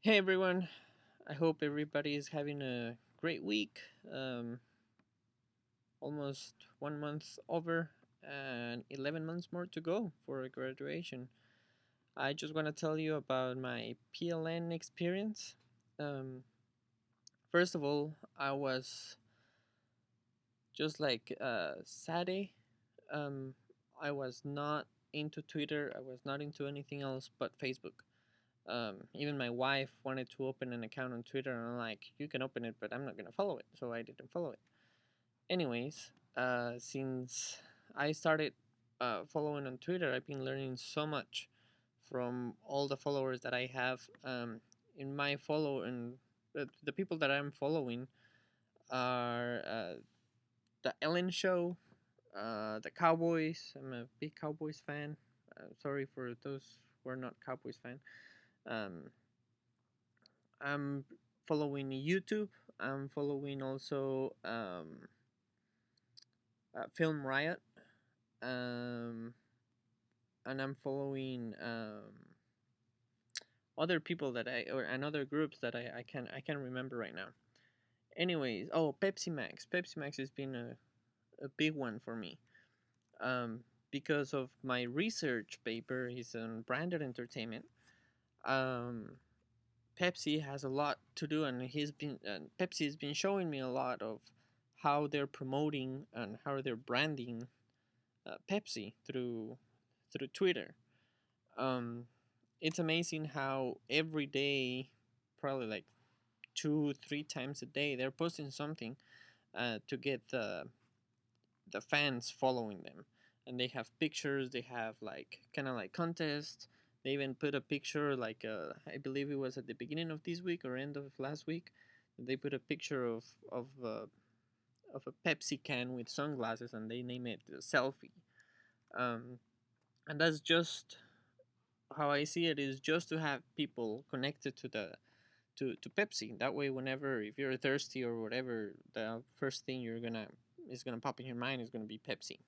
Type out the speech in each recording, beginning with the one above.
Hey everyone, I hope everybody is having a great week. Almost 1 month over and 11 months more to go for graduation. I just want to tell you about my PLN experience. Um, First of all, I was just like Sade. Um, I was not into Twitter, I was not into anything else but Facebook. Even my wife wanted to open an account on Twitter, and I'm like, you can open it, but I'm not gonna follow it, so I didn't follow it. Anyways, since I started following on Twitter, I've been learning so much from all the followers that I have. In my follow and the people that I'm following are the Ellen Show, the Cowboys. I'm a big Cowboys fan. Sorry for those who are not Cowboys fan. Um, I'm following YouTube. I'm following also Film Riot. Um, and I'm following other people that I or and other groups that I can remember right now. Anyways, oh Pepsi Max. Pepsi Max has been a big one for me. Um, because of my research paper is on branded entertainment. Um, Pepsi has a lot to do, and Pepsi has been showing me a lot of how they're promoting and how they're branding Pepsi through Twitter. Um, it's amazing how every day, probably like 2 3 times a day, they're posting something to get the fans following them, and they have pictures. They have like kind of like contests. They even put a picture like I believe it was at the beginning of this week or end of last week. They put a picture of a Pepsi can with sunglasses, and they name it selfie. Um, and that's just how I see it, is just to have people connected to Pepsi. That way, whenever if you're thirsty or whatever, the first thing you're gonna is gonna pop in your mind is gonna be Pepsi.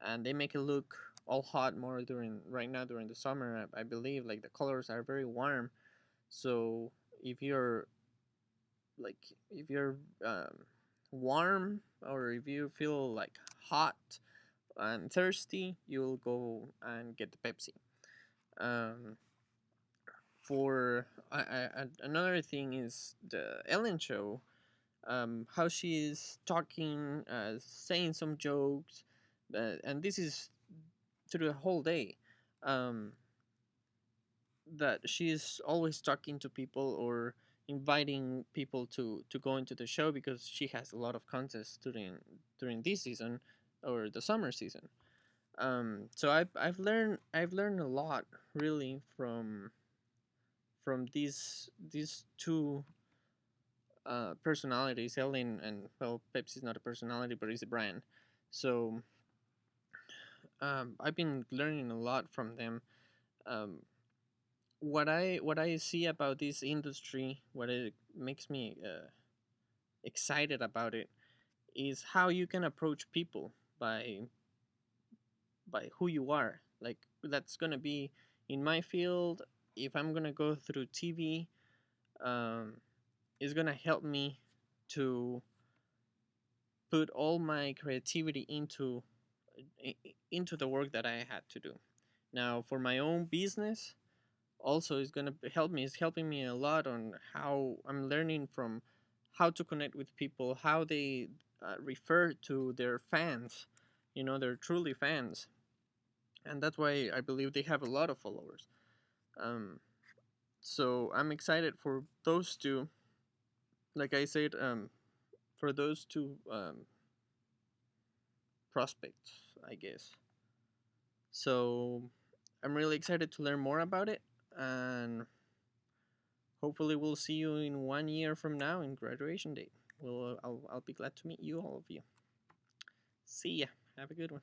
And they make it look all hot more during right now during the summer. I believe like the colors are very warm. So if you're like if you're warm, or if you feel like hot and thirsty, you'll go and get the Pepsi. Um, for another thing is the Ellen show. How she is talking, saying some jokes, and this is through the whole day. Um, that she is always talking to people or inviting people to go into the show, because she has a lot of contests during this season or the summer season. So I've learned a lot really from these two personalities, Ellen and, well, Pepsi's not a personality, but it's a brand. So I've been learning a lot from them. Um, what I see about this industry, what it makes me excited about it, is how you can approach people by who you are. Like that's gonna be in my field. If I'm gonna go through TV, um, it's gonna help me to put all my creativity into the work that I had to do. Now, for my own business, also is going to help me. It's helping me a lot on how I'm learning from how to connect with people, how they refer to their fans. They're truly fans, and that's why I believe they have a lot of followers. Um, so I'm excited for those two. Like I said, for those two prospects, I guess. So I'm really excited to learn more about it, and hopefully we'll see you in 1 year from now in graduation day. I'll be glad to meet you, all of you. See ya. Have a good one.